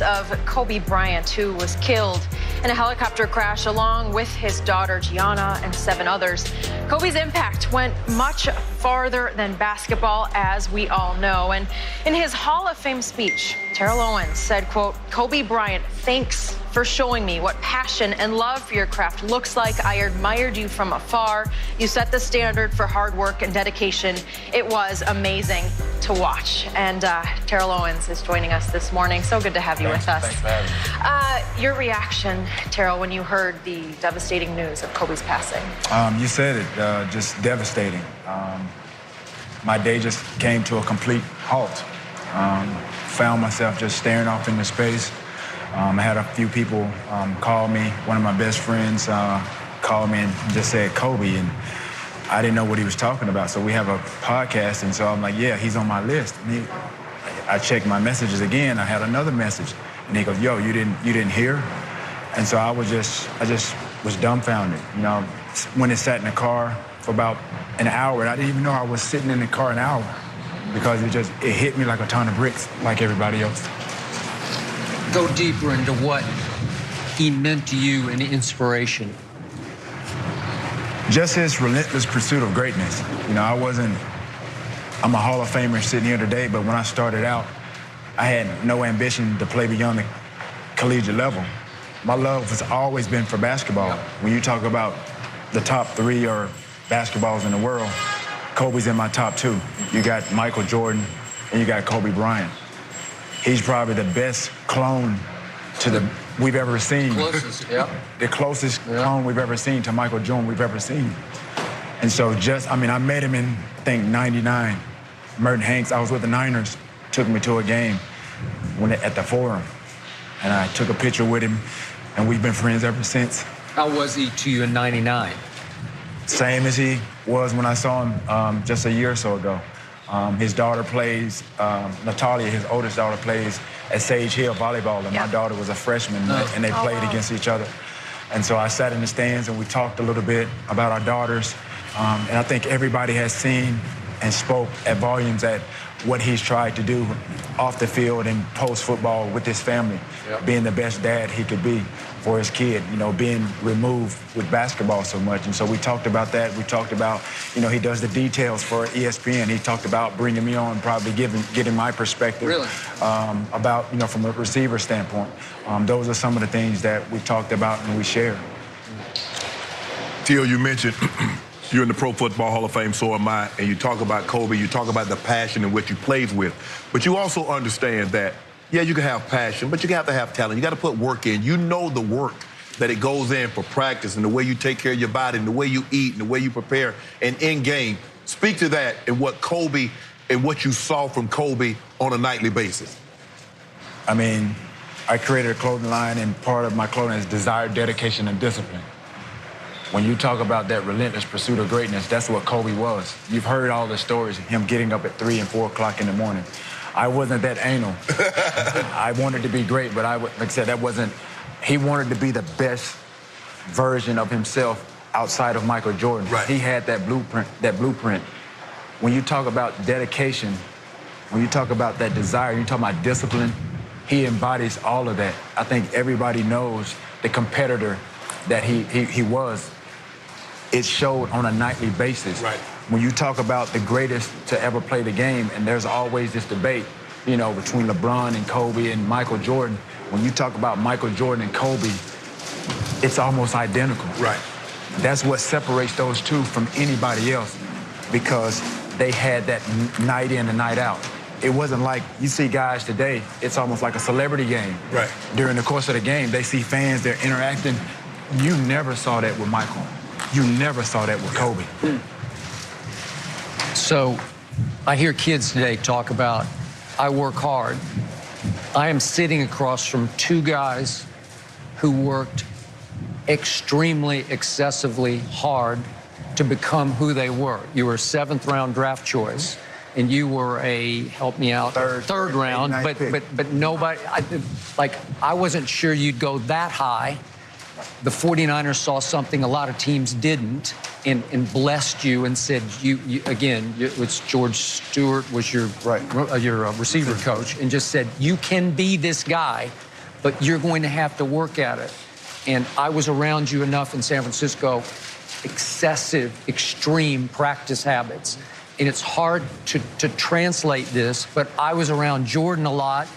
loss of Kobe Bryant, who was killed in a helicopter crash along with his daughter Gianna and 7 others. Kobe's impact went much farther than basketball, as we all know. And in his Hall of Fame speech, Terrell Owens said, quote, "Kobe Bryant, thanks for showing me what passion and love for your craft looks like. I admired you from afar. You set the standard for hard work and dedication. It was amazing to watch." And Terrell Owens is joining us this morning. So good to have you with us. Thanks for having me. Your reaction, Terrell, when you heard the devastating news of Kobe's passing? You said it, just devastating. My day just came to a complete halt. Found myself just staring off into space. I had a few people call me. One of my best friends called me and just said Kobe, and I didn't know what he was talking about. So we have a podcast, and so I'm like, yeah, he's on my list. And I checked my messages again. I had another message, and he goes, "Yo, you didn't hear?" And so I just was dumbfounded. You know, when it sat in the car for about an hour, and I didn't even know I was sitting in the car an hour because it hit me like a ton of bricks, like everybody else. Go deeper into what he meant to you and inspiration. Just his relentless pursuit of greatness. You know, I'm a Hall of Famer sitting here today, but when I started out, I had no ambition to play beyond the collegiate level. My love has always been for basketball. Yeah. When you talk about the top 3 or basketballs in the world, Kobe's in my top 2. You got Michael Jordan and you got Kobe Bryant. He's probably the best clone we've ever seen. Closest, yeah. The closest clone we've ever seen to Michael Jordan we've ever seen. And so I met him in, I think, 99. Merton Hanks, I was with the Niners, took me to a game at the Forum. And I took a picture with him, and we've been friends ever since. How was he to you in 99? Same as he was when I saw him just a year or so ago. His daughter plays, Natalia, his oldest daughter, plays at Sage Hill volleyball, and my daughter was a freshman, and they played against each other. And so I sat in the stands, and we talked a little bit about our daughters. And I think everybody has seen and spoke at volumes at what he's tried to do off the field and post-football with his family, being the best dad he could be for his kid, you know, being removed with basketball so much. And so we talked about that. We talked about, you know, he does the details for ESPN. He talked about bringing me on, probably getting my perspective about, you know, from a receiver standpoint. Those are some of the things that we talked about and we shared. Teal, you mentioned you're in the Pro Football Hall of Fame, so am I, and you talk about Kobe, you talk about the passion in which you plays with, but you also understand that, yeah, you can have passion, but you have to have talent. You got to put work in. You know the work that it goes in for practice and the way you take care of your body and the way you eat and the way you prepare and in game. Speak to that and what Kobe and what you saw from Kobe on a nightly basis. I mean, I created a clothing line, and part of my clothing is desire, dedication, and discipline. When you talk about that relentless pursuit of greatness, that's what Kobe was. You've heard all the stories, him getting up at 3 and 4 o'clock in the morning. I wasn't that anal. I wanted to be great, but like I said, he wanted to be the best version of himself outside of Michael Jordan. Right. He had that blueprint. When you talk about dedication, when you talk about that desire, you talk about discipline, he embodies all of that. I think everybody knows the competitor that he was. It showed on a nightly basis. Right. When you talk about the greatest to ever play the game, and there's always this debate, you know, between LeBron and Kobe and Michael Jordan. When you talk about Michael Jordan and Kobe, it's almost identical. Right. That's what separates those two from anybody else, because they had that night in and night out. It wasn't like you see guys today, it's almost like a celebrity game. Right. During the course of the game, they see fans, they're interacting. You never saw that with Michael. You never saw that with Kobe. So I hear kids today talk about, I work hard. I am sitting across from 2 guys who worked extremely, excessively hard to become who they were. You were a 7th-round draft choice, and you were help me out, third round, but nobody, I wasn't sure you'd go that high. the 49ers saw something a lot of teams didn't and blessed you and said, it's George Stewart was your receiver coach, and just said, you can be this guy, but you're going to have to work at it. And I was around you enough in San Francisco, excessive, extreme practice habits. And it's hard to translate this, but I was around Jordan a lot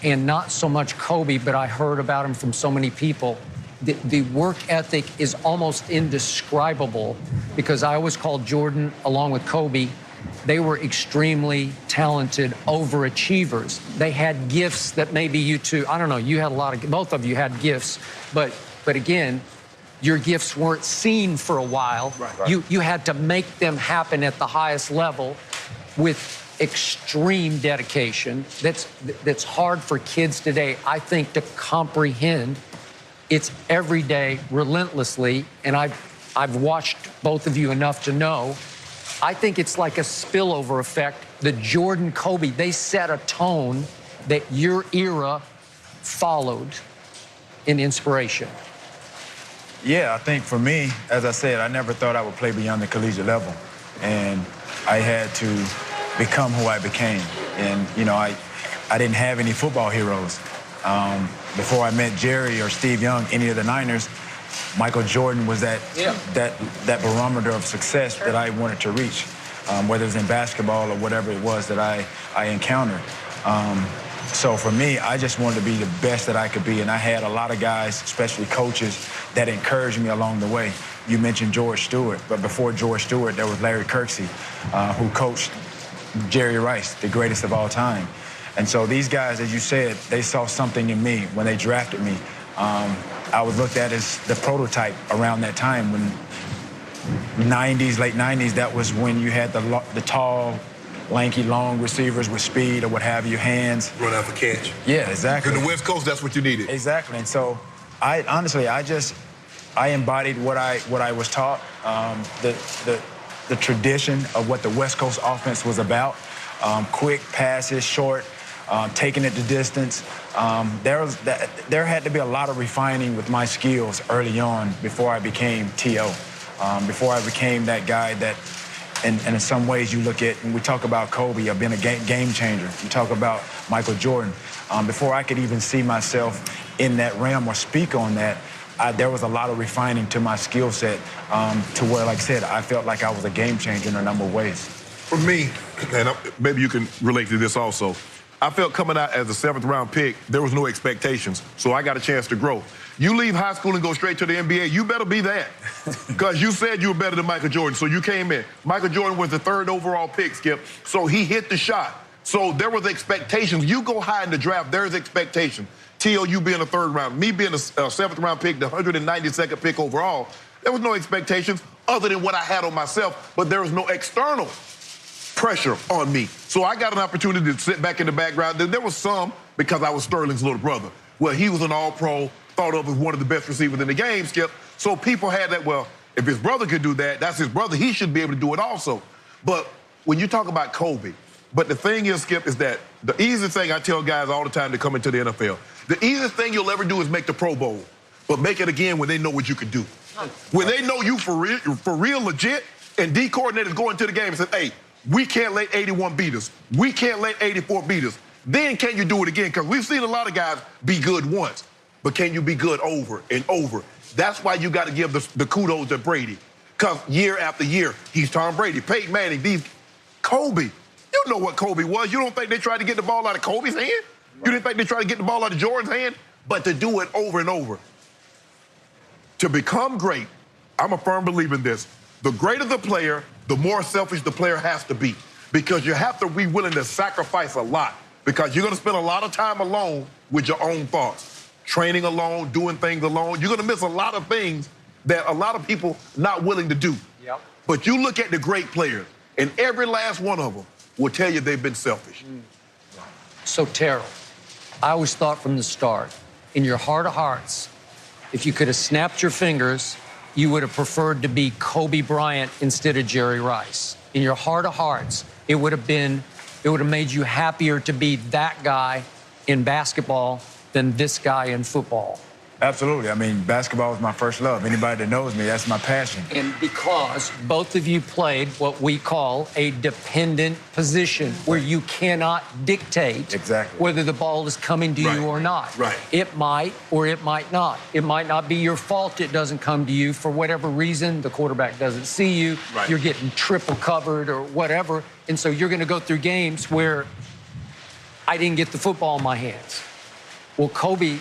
and not so much Kobe, but I heard about him from so many people. The work ethic is almost indescribable, because I always called Jordan, along with Kobe, they were extremely talented overachievers. They had gifts that maybe you two, I don't know, you had a lot of, both of you had gifts, but again, your gifts weren't seen for a while. Right. You had to make them happen at the highest level with extreme dedication. That's hard for kids today, I think, to comprehend. It's every day, relentlessly, and I've watched both of you enough to know. I think it's like a spillover effect. The Jordan, Kobe, they set a tone that your era followed in inspiration. Yeah, I think for me, as I said, I never thought I would play beyond the collegiate level. And I had to become who I became. And, you know, I didn't have any football heroes. Before I met Jerry or Steve Young, any of the Niners, Michael Jordan was that barometer of success that I wanted to reach, whether it was in basketball or whatever it was that I encountered. So for me, I just wanted to be the best that I could be, and I had a lot of guys, especially coaches, that encouraged me along the way. You mentioned George Stewart, but before George Stewart, there was Larry Kirksey, who coached Jerry Rice, the greatest of all time. And so these guys, as you said, they saw something in me when they drafted me. I was looked at as the prototype around that time when late 90s, that was when you had the tall, lanky, long receivers with speed or what have you, hands. Run out for catch. Yeah, exactly. In the West Coast, that's what you needed. Exactly. And so I embodied what I was taught, the tradition of what the West Coast offense was about. Quick passes, short, taking it the distance. There had to be a lot of refining with my skills early on before I became T.O., before I became that guy that, and in some ways you look at, and we talk about Kobe, I've been a game changer. You talk about Michael Jordan. Before I could even see myself in that realm or speak on that, there was a lot of refining to my skill set to where, like I said, I felt like I was a game changer in a number of ways. For me, and maybe you can relate to this also, I felt coming out as a 7th-round pick, there was no expectations, so I got a chance to grow. You leave high school and go straight to the NBA, you better be that, because you said you were better than Michael Jordan, so you came in. Michael Jordan was the 3rd overall pick, Skip, so he hit the shot. So there was expectations. You go high in the draft, there's expectation. T.O., you being a 3rd round, me being a 7th-round pick, the 192nd pick overall, there was no expectations other than what I had on myself, but there was no external pressure on me. So I got an opportunity to sit back in the background. There was some, because I was Sterling's little brother. Well, he was an all-pro, thought of as one of the best receivers in the game, Skip. So people had that, well, if his brother could do that, that's his brother, he should be able to do it also. But when you talk about Kobe, but the thing is, Skip, is that the easiest thing I tell guys all the time to come into the NFL, the easiest thing you'll ever do is make the Pro Bowl, but make it again when they know what you can do. When they know you for real legit, and D coordinators go into the game and say, hey, we can't let 81 beat us. We can't let 84 beat us. Then can you do it again? Because we've seen a lot of guys be good once, but can you be good over and over? That's why you got to give the kudos to Brady. Because year after year, he's Tom Brady, Peyton Manning, Kobe. You know what Kobe was. You don't think they tried to get the ball out of Kobe's hand? You didn't think they tried to get the ball out of Jordan's hand? But to do it over and over. To become great, I'm a firm believer in this. The greater the player, the more selfish the player has to be, because you have to be willing to sacrifice a lot, because you're going to spend a lot of time alone with your own thoughts, training alone, doing things alone. You're going to miss a lot of things that a lot of people not willing to do. Yep. But you look at the great players, and every last one of them will tell you they've been selfish. So, Terrell, I always thought from the start, in your heart of hearts, if you could have snapped your fingers, you would have preferred to be Kobe Bryant instead of Jerry Rice. In your heart of hearts, it would have made you happier to be that guy in basketball than this guy in football. Absolutely. I mean, basketball is my first love. Anybody that knows me, that's my passion. And because both of you played what we call a dependent position where you cannot dictate Exactly. whether the ball is coming to you or not. Right. It might or it might not. It might not be your fault it doesn't come to you for whatever reason. The quarterback doesn't see you. Right. You're getting triple covered or whatever. And so you're going to go through games where I didn't get the football in my hands. Well, Kobe...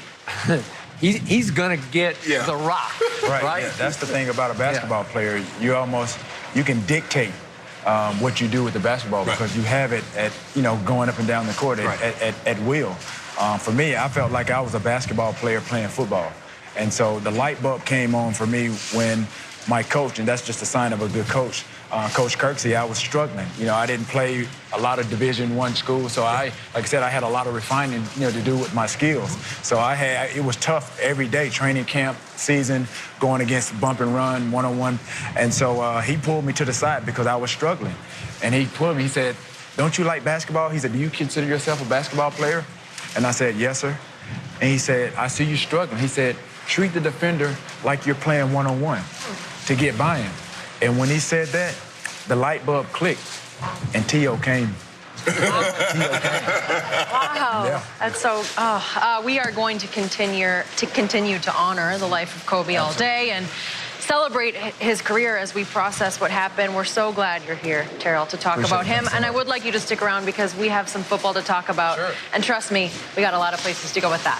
He's going to get the rock, right? Yeah, that's the thing about a basketball player. You can dictate what you do with the basketball because you have it at, going up and down the court at will. For me, I felt like I was a basketball player playing football. And so the light bulb came on for me when my coach, and that's just a sign of a good coach, Coach Kirksey, I was struggling. I didn't play a lot of Division I school, so like I said, I had a lot of refining, to do with my skills. So it was tough every day, training camp, season, going against bump and run, one-on-one. And so he pulled me to the side because I was struggling. And he pulled me, he said, "Don't you like basketball?" He said, "Do you consider yourself a basketball player?" And I said, "Yes, sir." And he said, "I see you struggling." He said, "Treat the defender like you're playing one-on-one to get buy-in." And when he said that, the light bulb clicked, and T.O. came. Wow. Yeah. That's so, we are going to continue to honor the life of Kobe all day and celebrate his career as we process what happened. We're so glad you're here, Terrell, to talk about him. And I would like you to stick around because we have some football to talk about. Sure. And trust me, we got a lot of places to go with that.